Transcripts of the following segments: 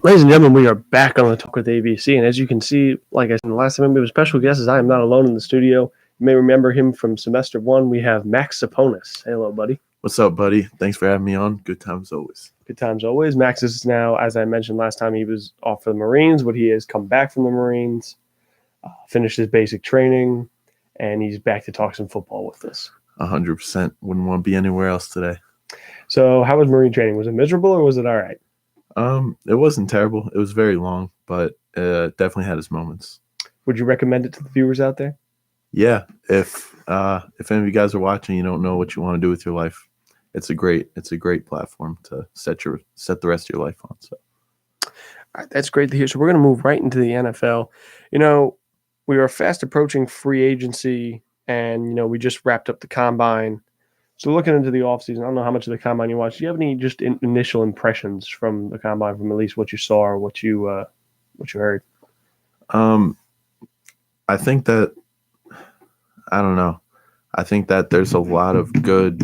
Ladies and gentlemen, we are back on the Talk with AVC, and as you can see, like I said, the last time we have a special guest, as I am not alone in the studio. You may remember him from semester one. We have Max Saponis. Hello, buddy. What's up, buddy? Thanks for having me on. Good times always. Good times always. Max is now, as I mentioned last time, he was off for the Marines, but he has come back from the Marines, finished his basic training, and he's back to talk some football with us. 100%. Wouldn't want to be anywhere else today. So, how was Marine training? Was it miserable or was it all right? It wasn't terrible. It was very long, but definitely had its moments. Would you recommend it to the viewers out there? Yeah. If any of you guys are watching, you don't know what you want to do with your life, it's a great platform to set the rest of your life on. So all right, that's great to hear. So we're going to move right into the NFL. You know, we are fast approaching free agency, and we just wrapped up the combine. So looking into the offseason, I don't know how much of the combine you watched. Do you have any just initial impressions from the combine, from at least what you saw or what you heard? I think that I think that there's a lot of good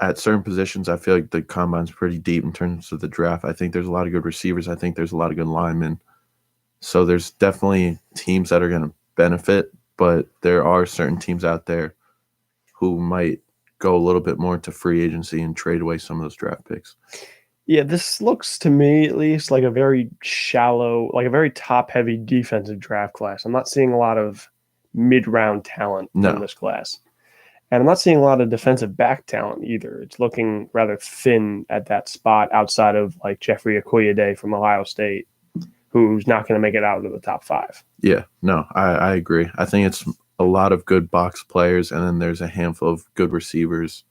at certain positions. I feel like the combine's pretty deep in terms of the draft. I think there's a lot of good receivers. I think there's a lot of good linemen. So there's definitely teams that are going to benefit, but there are certain teams out there who might go a little bit more into free agency and trade away some of those draft picks. Yeah, this looks to me at least like a very shallow, like a very top-heavy defensive draft class. I'm not seeing a lot of mid-round talent in this class. And I'm not seeing a lot of defensive back talent either. It's looking rather thin at that spot outside of like Jeffrey Okoye from Ohio State, who's not going to make it out of the top 5. Yeah, no, I agree. I think it's a lot of good box players, and then there's a handful of good receivers,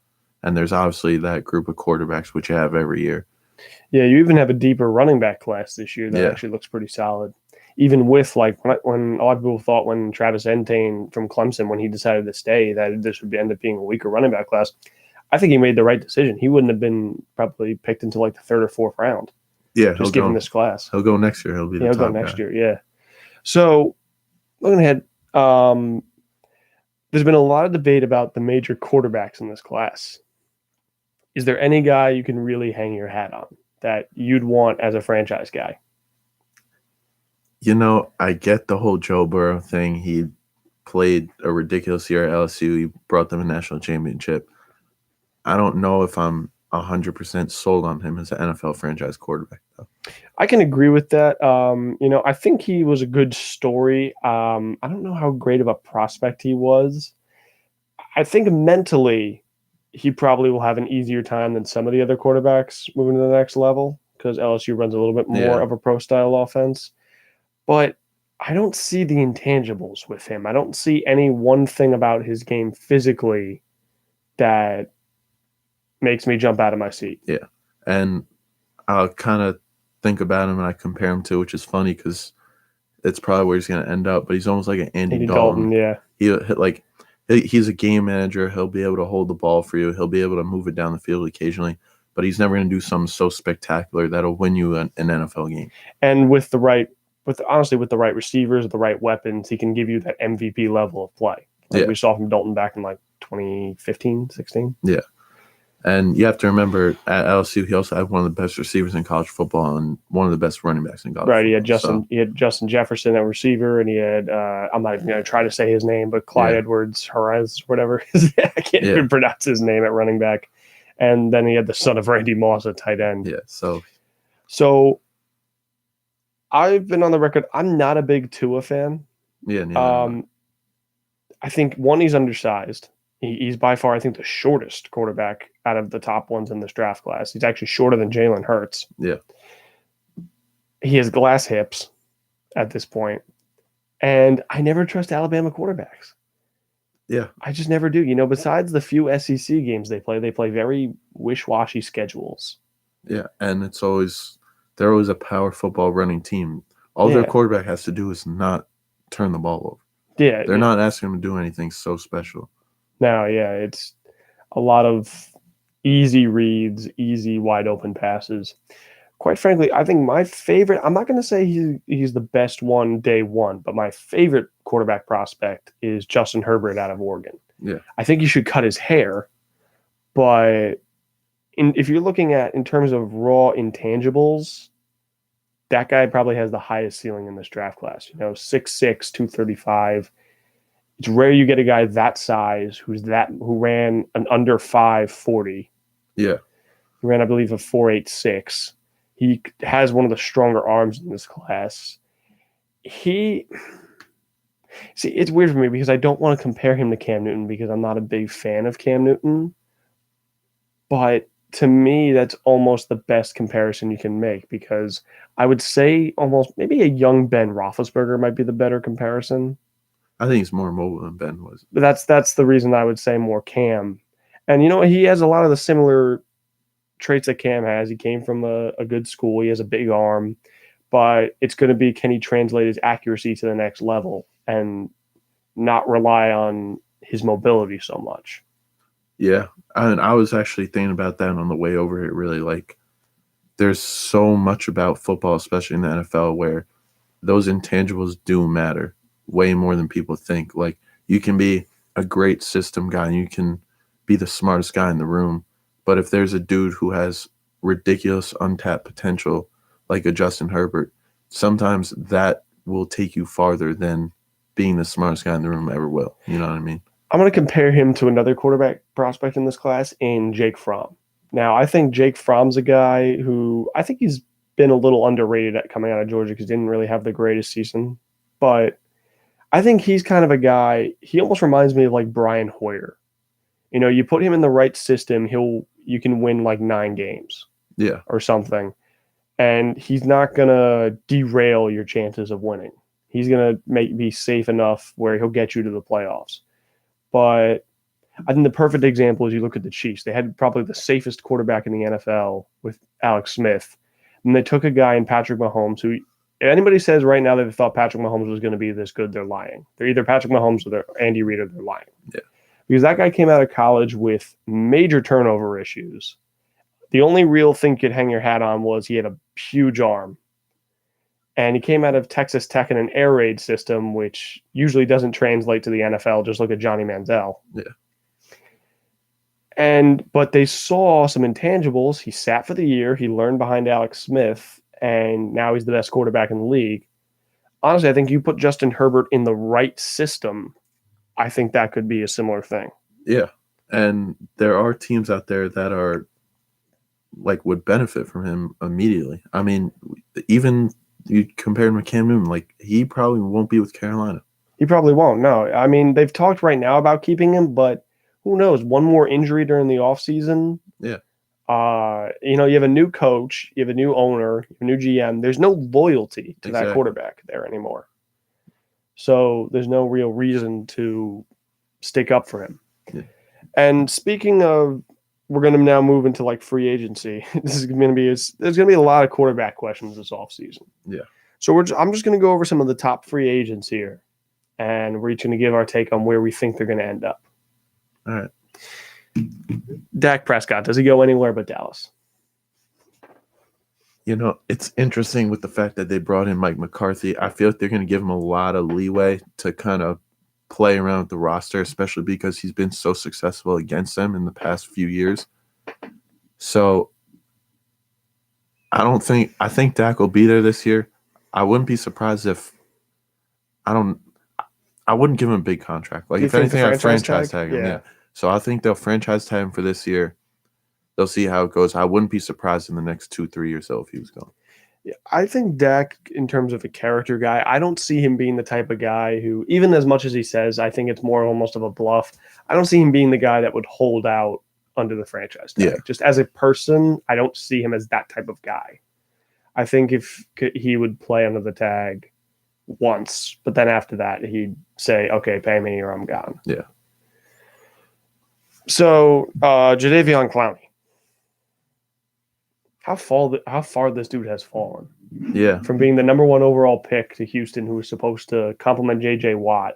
and there's obviously that group of quarterbacks, which you have every year. Yeah, you even have a deeper running back class this year that actually looks pretty solid. Even with, like, when a lot of people thought when Travis Etienne from Clemson, when he decided to stay, that this would end up being a weaker running back class, I think he made the right decision. He wouldn't have been probably picked until like the 3rd or 4th round. Yeah, just given this class. He'll go next year. He'll be the top guy. He'll go next year, yeah. So, looking ahead, there's been a lot of debate about the major quarterbacks in this class. Is there any guy you can really hang your hat on that you'd want as a franchise guy? I get the whole Joe Burrow thing. He played a ridiculous year at LSU. He brought them a national championship. I don't know if I'm 100% sold on him as an NFL franchise quarterback, though. I can agree with that. I think he was a good story. I don't know how great of a prospect he was. I think mentally he probably will have an easier time than some of the other quarterbacks moving to the next level because LSU runs a little bit more of a pro-style offense. But I don't see the intangibles with him. I don't see any one thing about his game physically that makes me jump out of my seat. Yeah, and I'll kind of think about him and I compare him to, which is funny because it's probably where he's going to end up, but he's almost like an Andy Dalton. Yeah. He's a game manager. He'll be able to hold the ball for you. He'll be able to move it down the field occasionally, but he's never going to do something so spectacular that'll win you an NFL game. And with the right receivers, the right weapons, he can give you that MVP level of play. We saw from Dalton back in like 2015, 16. Yeah. And you have to remember, at LSU, he also had one of the best receivers in college football and one of the best running backs in college football. Right, he had Justin Jefferson at receiver, and he had I'm not even going to try to say his name, but Clyde Edwards-Helaire, whatever. I can't even pronounce his name at running back. And then he had the son of Randy Moss at tight end. Yeah, so I've been on the record. I'm not a big Tua fan. Yeah, neither. I think he's undersized. He's by far, I think, the shortest quarterback out of the top ones in this draft class. He's actually shorter than Jalen Hurts. Yeah. He has glass hips at this point. And I never trust Alabama quarterbacks. Yeah. I just never do. Besides the few SEC games they play very wish-washy schedules. Yeah, and they're always a power football running team. All their quarterback has to do is not turn the ball over. Yeah. They're not asking him to do anything so special. No, it's a lot of easy reads, easy wide open passes. Quite frankly, I think my favorite, I'm not going to say he's the best one day one, but my favorite quarterback prospect is Justin Herbert out of Oregon. Yeah. I think you should cut his hair, but if you're looking at in terms of raw intangibles, that guy probably has the highest ceiling in this draft class. 6'6", 235. It's rare you get a guy that size who ran an under 5.40. Yeah. He ran, I believe, a 4.86. He has one of the stronger arms in this class. See, it's weird for me because I don't want to compare him to Cam Newton because I'm not a big fan of Cam Newton. But to me, that's almost the best comparison you can make because I would say almost maybe a young Ben Roethlisberger might be the better comparison. I think he's more mobile than Ben was. But that's the reason I would say more Cam. And he has a lot of the similar traits that Cam has. He came from a good school. He has a big arm. But it's going to be, can he translate his accuracy to the next level and not rely on his mobility so much? Yeah. I was actually thinking about that on the way over here, really. There's so much about football, especially in the NFL, where those intangibles do matter way more than people think. You can be a great system guy and you can be the smartest guy in the room. But if there's a dude who has ridiculous untapped potential, like a Justin Herbert, sometimes that will take you farther than being the smartest guy in the room ever will. You know what I mean? I'm going to compare him to another quarterback prospect in this class in Jake Fromm. Now, I think Jake Fromm's a guy who I think he's been a little underrated at coming out of Georgia because he didn't really have the greatest season. But I think he's kind of a guy, he almost reminds me of like Brian Hoyer. You put him in the right system, you can win like 9 games. Yeah. Or something. And he's not going to derail your chances of winning. He's going to be safe enough where he'll get you to the playoffs. But I think the perfect example is you look at the Chiefs. They had probably the safest quarterback in the NFL with Alex Smith. And they took a guy in Patrick Mahomes who, if anybody says right now that they thought Patrick Mahomes was going to be this good, they're lying. They're either Patrick Mahomes or they're Andy Reid or they're lying. Yeah. Because that guy came out of college with major turnover issues. The only real thing you could hang your hat on was he had a huge arm. And he came out of Texas Tech in an air raid system, which usually doesn't translate to the NFL. Just look at Johnny Manziel. Yeah. But they saw some intangibles. He sat for the year. He learned behind Alex Smith, and now he's the best quarterback in the league. Honestly, I think you put Justin Herbert in the right system, I think that could be a similar thing. Yeah. And there are teams out there that are would benefit from him immediately. I mean, even you compare him to Cam Newton, he probably won't be with Carolina. He probably won't, no. I mean, they've talked right now about keeping him, but who knows? One more injury during the offseason. Yeah. You have a new coach, you have a new owner, a new GM. There's no loyalty to that quarterback there anymore. So there's no real reason to stick up for him. Yeah. And speaking of, we're going to now move into free agency. There's going to be a lot of quarterback questions this offseason. Yeah. So I'm just going to go over some of the top free agents here, and we're each going to give our take on where we think they're going to end up. All right. Dak Prescott, does he go anywhere but Dallas? It's interesting with the fact that they brought in Mike McCarthy. I feel like they're going to give him a lot of leeway to kind of play around with the roster, especially because he's been so successful against them in the past few years. So I think Dak will be there this year. I wouldn't be surprised if I wouldn't give him a big contract. If anything, I'd franchise tag him. Yeah. So I think they'll franchise tag him for this year. They'll see how it goes. I wouldn't be surprised in the next 2-3 years so if he was gone. Yeah, I think Dak, in terms of a character guy, I don't see him being the type of guy who, even as much as he says, I think it's more almost of a bluff. I don't see him being the guy that would hold out under the franchise tag. Yeah. Just as a person, I don't see him as that type of guy. I think if he would play under the tag once, but then after that, he'd say, okay, pay me or I'm gone. Yeah. So, Jadeveon Clowney. How far this dude has fallen. Yeah. From being the number 1 overall pick to Houston, who was supposed to complement J.J. Watt,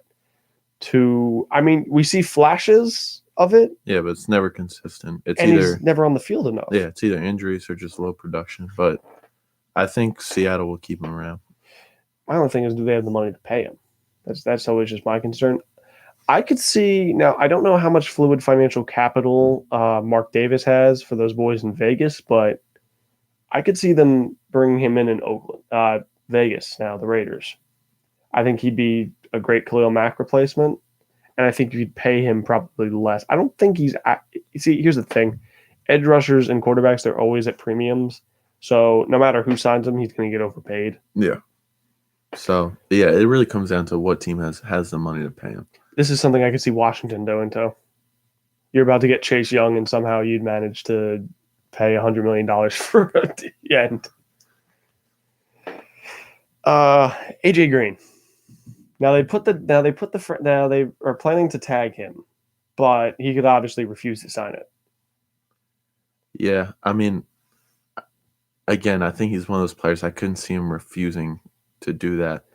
to, we see flashes of it. Yeah, but it's never consistent. He's never on the field enough. Yeah, it's either injuries or just low production. But I think Seattle will keep him around. My only thing is, do they have the money to pay him? That's always just my concern. I could see now. I don't know how much fluid financial capital Mark Davis has for those boys in Vegas, but I could see them bringing him in Oakland, Vegas. Now the Raiders. I think he'd be a great Khalil Mack replacement, and I think you'd pay him probably less. I don't think he's. See, here's the thing: edge rushers and quarterbacks, they're always at premiums. So no matter who signs him, he's going to get overpaid. Yeah. So yeah, it really comes down to what team has the money to pay him. This is something I could see Washington doing too. You're about to get Chase Young, and somehow you'd manage to pay $100 million for the end. AJ Green. Now they are planning to tag him, but he could obviously refuse to sign it. Yeah, I mean, again, I think he's one of those players I couldn't see him refusing to do that.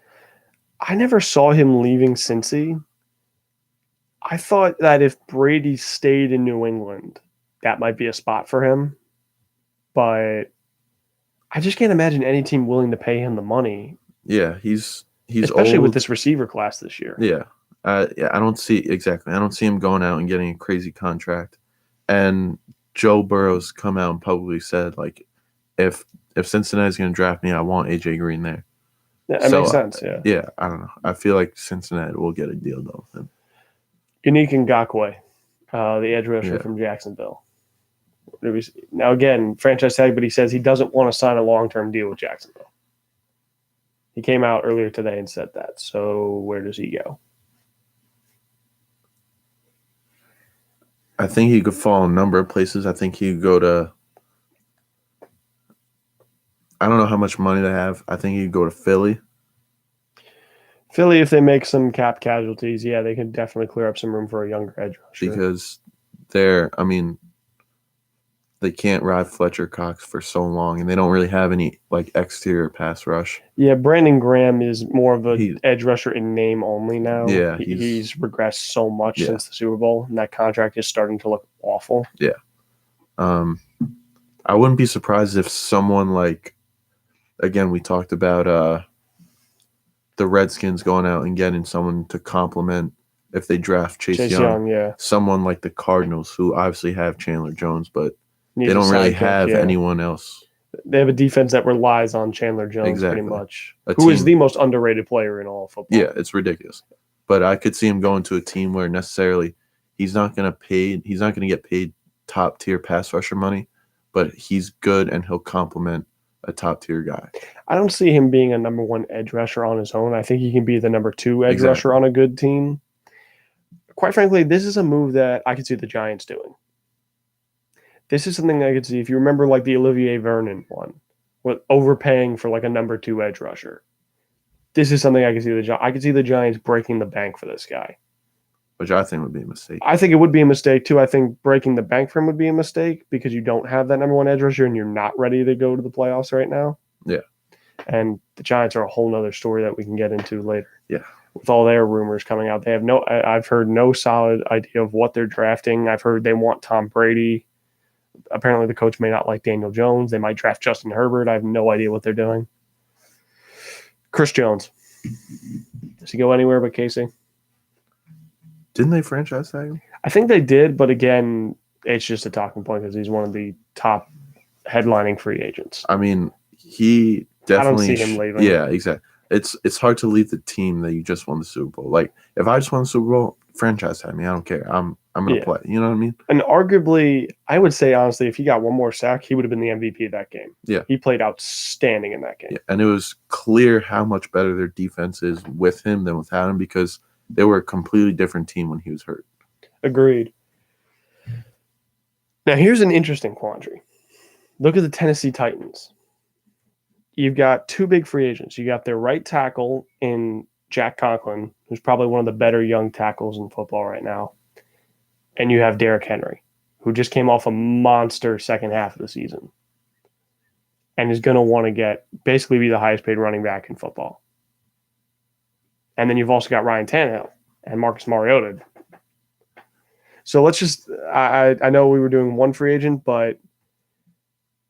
I never saw him leaving Cincy. I thought that if Brady stayed in New England, that might be a spot for him. But I just can't imagine any team willing to pay him the money. Yeah, he's especially old. with this receiver class this year. Yeah. I don't see him going out and getting a crazy contract. And Joe Burrow's come out and publicly said, like, if Cincinnati's going to draft me, I want AJ Green there. Yeah, that makes sense, yeah. Yeah, I don't know. I feel like Cincinnati will get a deal, though. Unique Ngakoue, the edge rusher from Jacksonville. Now, again, franchise tag, but he says he doesn't want to sign a long-term deal with Jacksonville. He came out earlier today and said that. So where does he go? I think he could fall in a number of places. I think he could go to – I don't know how much money they have. I think he could go to Philly. Philly, if they make some cap casualties, yeah, they can definitely clear up some room for a younger edge rusher. Because they can't ride Fletcher Cox for so long, and they don't really have any like exterior pass rush. Yeah, Brandon Graham is more of an edge rusher in name only now. Yeah, he's regressed so much since the Super Bowl, and that contract is starting to look awful. Yeah. I wouldn't be surprised if someone like, again, we talked about the Redskins going out and getting someone to complement if they draft Chase Young. Yeah. Someone like the Cardinals, who obviously have Chandler Jones, but they don't really have anyone else. They have a defense that relies on Chandler Jones pretty much, who is the most underrated player in all of football. Yeah, it's ridiculous. But I could see him going to a team where necessarily he's not going to get paid top tier pass rusher money, but he's good and he'll complement a top tier guy. I don't see him being a number one edge rusher on his own. I think he can be the number two edge rusher on a good team. Quite frankly, this is a move that I could see the Giants doing. This is something I could see. If you remember, like the Olivier Vernon one, with overpaying for like a number two edge rusher. This is something I could see I could see the Giants breaking the bank for this guy, which I think would be a mistake. I think it would be a mistake too. I think breaking the bank for him would be a mistake because you don't have that number one edge rusher and you're not ready to go to the playoffs right now. Yeah, and the Giants are a whole nother story that we can get into later. Yeah. With all their rumors coming out, I've heard no solid idea of what they're drafting. I've heard they want Tom Brady. Apparently the coach may not like Daniel Jones. They might draft Justin Herbert. I have no idea what they're doing. Chris Jones. Does he go anywhere but KC? Didn't they franchise tag him? I think they did, but again, it's just a talking point because he's one of the top headlining free agents. I mean, he definitely. I don't see him leaving. Yeah, exactly. It's hard to leave the team that you just won the Super Bowl. Like if I just won the Super Bowl, franchise tag me. I don't care. I'm gonna play. You know what I mean? And arguably, I would say honestly, if he got one more sack, he would have been the MVP of that game. Yeah, he played outstanding in that game. Yeah. And it was clear how much better their defense is with him than without him because they were a completely different team when he was hurt. Agreed. Now here's an interesting quandary. Look at the Tennessee Titans. You've got two big free agents. You got their right tackle in Jack Conklin, who's probably one of the better young tackles in football right now. And you have Derrick Henry, who just came off a monster second half of the season and is going to want to basically be the highest paid running back in football. And then you've also got Ryan Tannehill and Marcus Mariota. So let's just, I know we were doing one free agent, but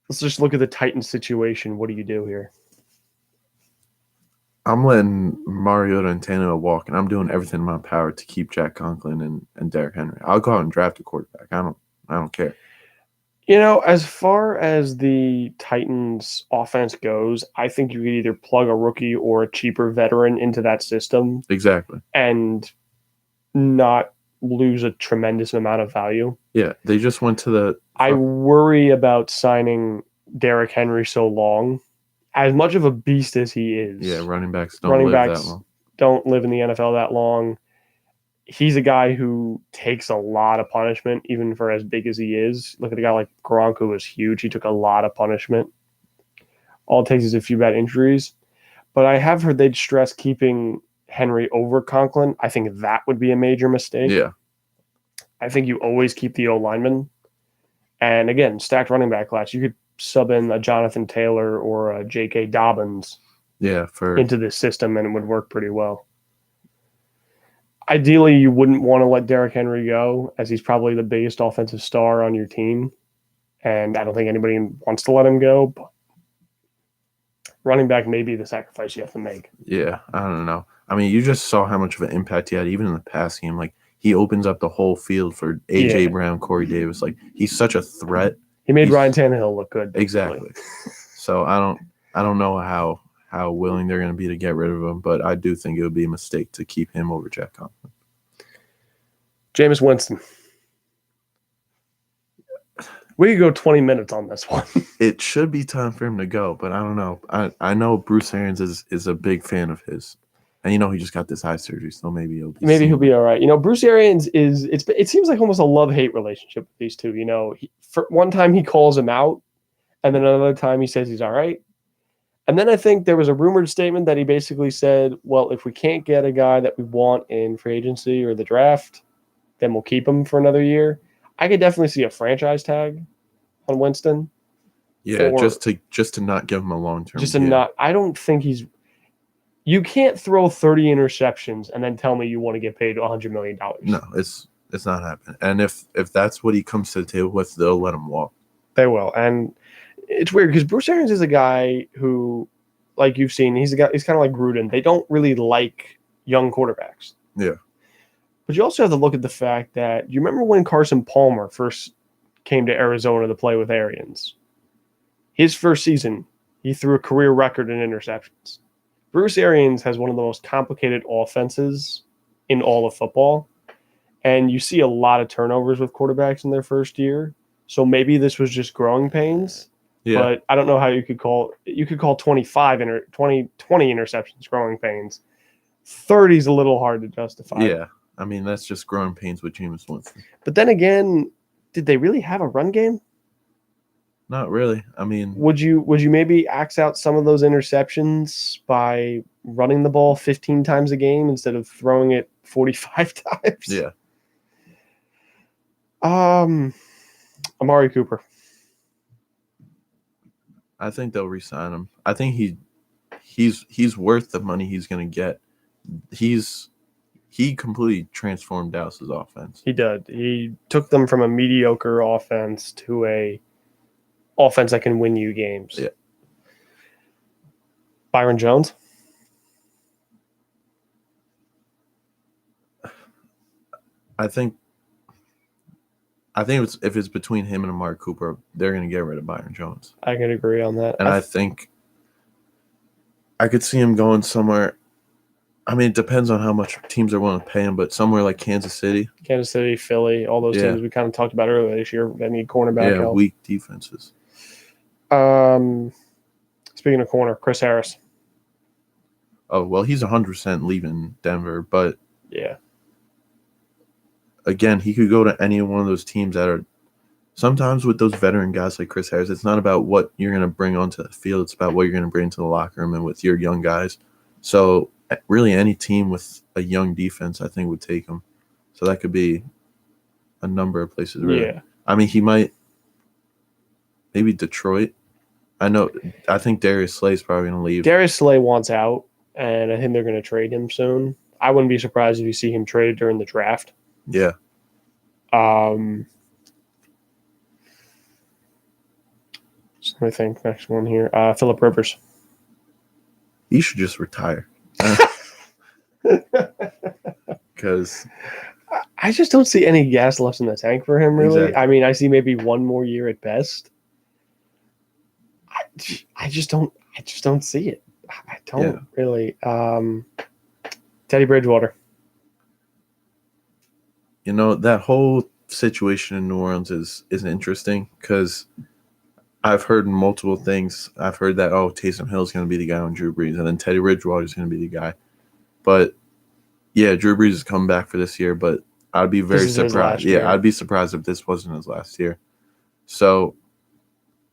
let's just look at the Titans situation. What do you do here? I'm letting Mariota and Tannehill walk, and I'm doing everything in my power to keep Jack Conklin and Derrick Henry. I'll go out and draft a quarterback. I don't care. As far as the Titans offense goes, I think you could either plug a rookie or a cheaper veteran into that system Exactly. and not lose a tremendous amount of value. Yeah, they just went to the. I worry about signing Derrick Henry so long. As much of a beast as he is, Yeah, running backs don't live that long. Don't live in the NFL that long. He's a guy who takes a lot of punishment, even for as big as he is. Look at a guy like Gronk, who was huge. He took a lot of punishment. All it takes is a few bad injuries. But I have heard they'd stress keeping Henry over Conklin. I think that would be a major mistake. Yeah. I think you always keep the O-lineman. And again, stacked running back class. You could sub in a Jonathan Taylor or a J.K. Dobbins into this system, and it would work pretty well. Ideally, you wouldn't want to let Derrick Henry go, as he's probably the biggest offensive star on your team. And I don't think anybody wants to let him go. But running back may be the sacrifice you have to make. Yeah, I don't know. I mean, you just saw how much of an impact he had, even in the pass game. Like, he opens up the whole field for A.J. Brown, Corey Davis. Like, he's such a threat. He made Ryan Tannehill look good. Exactly. So I don't know how willing they're going to be to get rid of him, but I do think it would be a mistake to keep him over Jack Conklin. Jameis Winston. We could go 20 minutes on this one. It should be time for him to go, but I don't know. I know Bruce Arians is a big fan of his. And he just got this eye surgery, so maybe he'll be all right. Bruce Arians it seems like almost a love-hate relationship with these two. For one time he calls him out, and then another time he says he's all right. And then I think there was a rumored statement that he basically said, well, if we can't get a guy that we want in free agency or the draft, then we'll keep him for another year. I could definitely see a franchise tag on Winston. Yeah, just to not give him a long-term deal. I don't think he's – you can't throw 30 interceptions and then tell me you want to get paid $100 million. No, it's not happening. And if that's what he comes to the table with, they'll let him walk. They will. And – it's weird because Bruce Arians is a guy who, like you've seen, he's kind of like Gruden. They don't really like young quarterbacks. Yeah. But you also have to look at the fact that you remember when Carson Palmer first came to Arizona to play with Arians? His first season, he threw a career record in interceptions. Bruce Arians has one of the most complicated offenses in all of football. And you see a lot of turnovers with quarterbacks in their first year. So maybe this was just growing pains. Yeah. But I don't know how you could call 20 interceptions growing pains. 30 is a little hard to justify. Yeah. I mean, that's just growing pains with Jameis Winston. But then again, did they really have a run game? Not really. I mean, would you maybe axe out some of those interceptions by running the ball 15 times a game instead of throwing it 45 times? Yeah. Amari Cooper. I think they'll re-sign him. I think he's worth the money he's going to get. He completely transformed Dallas's offense. He did. He took them from a mediocre offense to a offense that can win you games. Yeah. Byron Jones. I think if it's between him and Amari Cooper, they're going to get rid of Byron Jones. I can agree on that. And I think I could see him going somewhere. I mean, it depends on how much teams are willing to pay him, but somewhere like Kansas City, Philly, all those teams we kind of talked about earlier this year that need cornerback help. Weak defenses. Speaking of corner, Chris Harris. Oh, well, he's 100% leaving Denver, but yeah. Again, he could go to any one of those teams that are sometimes with those veteran guys like Chris Harris, it's not about what you're going to bring onto the field. It's about what you're going to bring to the locker room and with your young guys. So really any team with a young defense, I think, would take him. So that could be a number of places. Really. Yeah. I mean, he might – maybe Detroit. I think Darius Slay's probably going to leave. Darius Slay wants out, and I think they're going to trade him soon. I wouldn't be surprised if you see him traded during the draft. Yeah. Let me think. Next one here. Phillip Rivers. He should just retire. Because I just don't see any gas left in the tank for him, really. Exactly. I mean, I see maybe one more year at best. I just don't see it. I don't really. Teddy Bridgewater. that whole situation in New Orleans is interesting because I've heard multiple things. I've heard that Taysom Hill is going to be the guy on Drew Brees, and then Teddy Bridgewater is going to be the guy. But yeah, Drew Brees is coming back for this year, but I'd be very surprised. Yeah, I'd be surprised if this wasn't his last year. So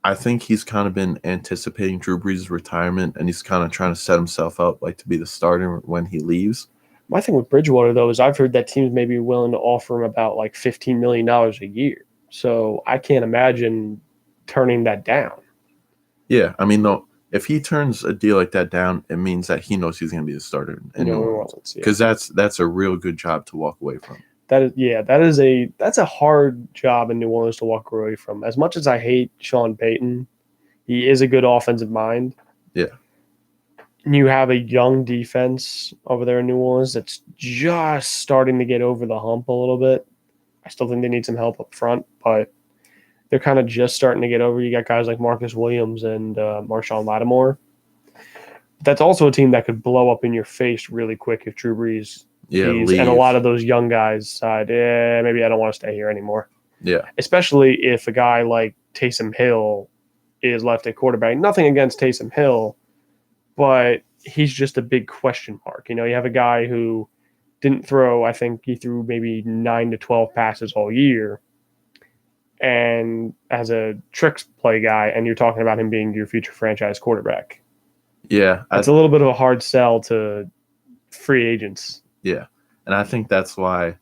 I think he's kind of been anticipating Drew Brees' retirement, and he's kind of trying to set himself up to be the starter when he leaves. My thing with Bridgewater, though, is I've heard that teams may be willing to offer him about $15 million a year. So I can't imagine turning that down. Yeah, I mean, though, if he turns a deal like that down, it means that he knows he's going to be the starter in New Orleans. Because that's a real good job to walk away from. That's a hard job in New Orleans to walk away from. As much as I hate Sean Payton, he is a good offensive mind. Yeah. You have a young defense over there in New Orleans that's just starting to get over the hump a little bit. I still think they need some help up front, but they're kind of just starting to get over. You got guys like Marcus Williams and Marshawn Lattimore. That's also a team that could blow up in your face really quick if Drew Brees leaves. And a lot of those young guys decide, maybe I don't want to stay here anymore. Yeah. Especially if a guy like Taysom Hill is left at quarterback. Nothing against Taysom Hill, but he's just a big question mark. You have a guy who didn't throw, I think he threw maybe 9 to 12 passes all year, and as a tricks play guy, and you're talking about him being your future franchise quarterback. Yeah. It's a little bit of a hard sell to free agents. Yeah. And I think that's why,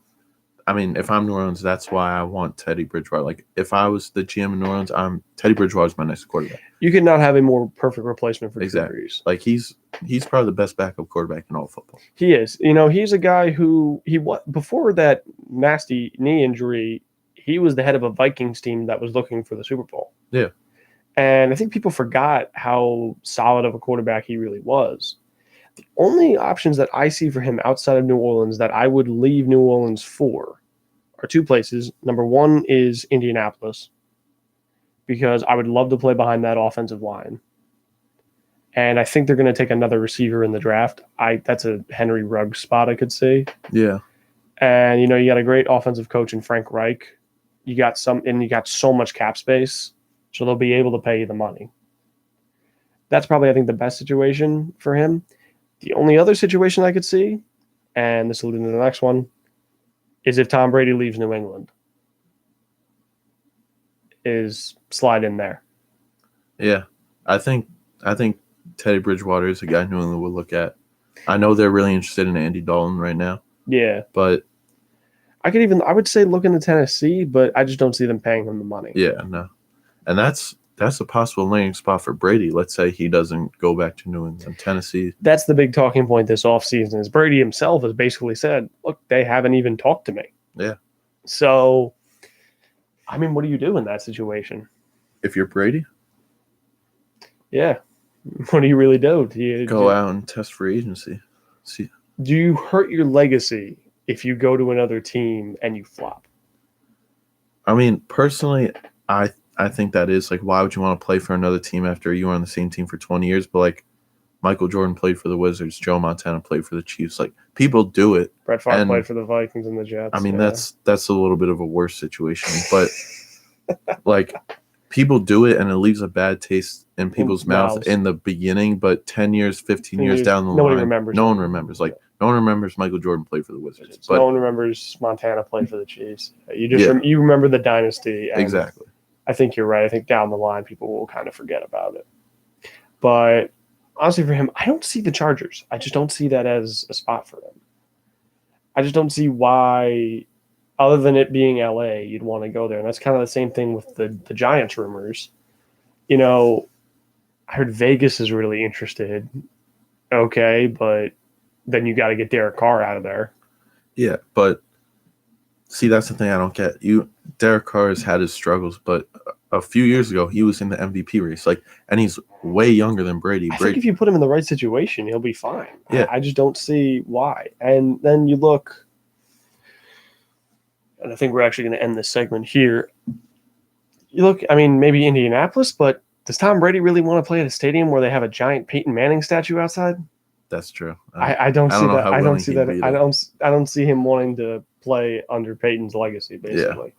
if I'm New Orleans, that's why I want Teddy Bridgewater. If I was the GM in New Orleans, Teddy Bridgewater's my next quarterback. You could not have a more perfect replacement for Drew Brees. He's probably the best backup quarterback in all football. He is. He's a guy who before that nasty knee injury, he was the head of a Vikings team that was looking for the Super Bowl. Yeah. And I think people forgot how solid of a quarterback he really was. The only options that I see for him outside of New Orleans that I would leave New Orleans for are two places. Number one is Indianapolis, because I would love to play behind that offensive line. And I think they're going to take another receiver in the draft. That's a Henry Ruggs spot I could see. Yeah. And, you got a great offensive coach in Frank Reich. You got so much cap space, so they'll be able to pay you the money. That's probably, I think, the best situation for him. The only other situation I could see, and this will lead into the next one, is if Tom Brady leaves New England. Is slide in there. Yeah. I think Teddy Bridgewater is a guy New England would look at. I know they're really interested in Andy Dalton right now. Yeah. But I would say look into Tennessee, but I just don't see them paying him the money. Yeah, no. And that's a possible landing spot for Brady. Let's say he doesn't go back to New England. Tennessee. That's the big talking point this offseason is Brady himself has basically said, look, they haven't even talked to me. Yeah. So, what do you do in that situation? If you're Brady? Yeah. What do you really do? Do you go out and test free agency? See. Do you hurt your legacy if you go to another team and you flop? Personally, I think that is why would you want to play for another team after you were on the same team for 20 years? But Michael Jordan played for the Wizards, Joe Montana played for the Chiefs. People do it. Brett Favre played for the Vikings and the Jets. That's a little bit of a worse situation, but people do it and it leaves a bad taste in people's mouth in the beginning, but 10 years, 15 years down the line, no one remembers. No one remembers Michael Jordan played for the Wizards. But no one remembers Montana played for the Chiefs. You remember the dynasty. Exactly. I think you're right. I think down the line people will kind of forget about it. But honestly, for him, I don't see the Chargers. I just don't see that as a spot for him. I just don't see why, other than it being LA, you'd want to go there. And that's kind of the same thing with the Giants rumors. I heard Vegas is really interested. Okay, but then you got to get Derek Carr out of there. Yeah, but see, that's the thing I don't get. Derek Carr has had his struggles, but a few years ago, he was in the MVP race. Like, and he's way younger than Brady. I think if you put him in the right situation, he'll be fine. Yeah. I just don't see why. And then you look, and I think we're actually going to end this segment here. You look, I mean, maybe Indianapolis, but does Tom Brady really want to play at a stadium where they have a giant Peyton Manning statue outside? That's true. I don't see know that. how I don't willing see he'd that. be I don't see him wanting to play under Peyton's legacy, basically.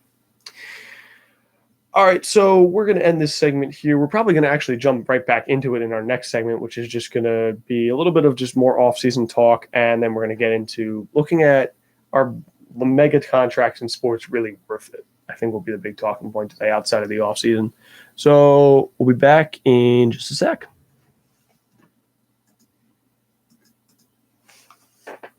All right, so we're going to end this segment here. We're probably going to actually jump right back into it in our next segment, which is just going to be a little bit of just more off-season talk, and then we're going to get into looking at are the mega contracts in sports really worth it? I think will be the big talking point today outside of the off-season. So we'll be back in just a sec.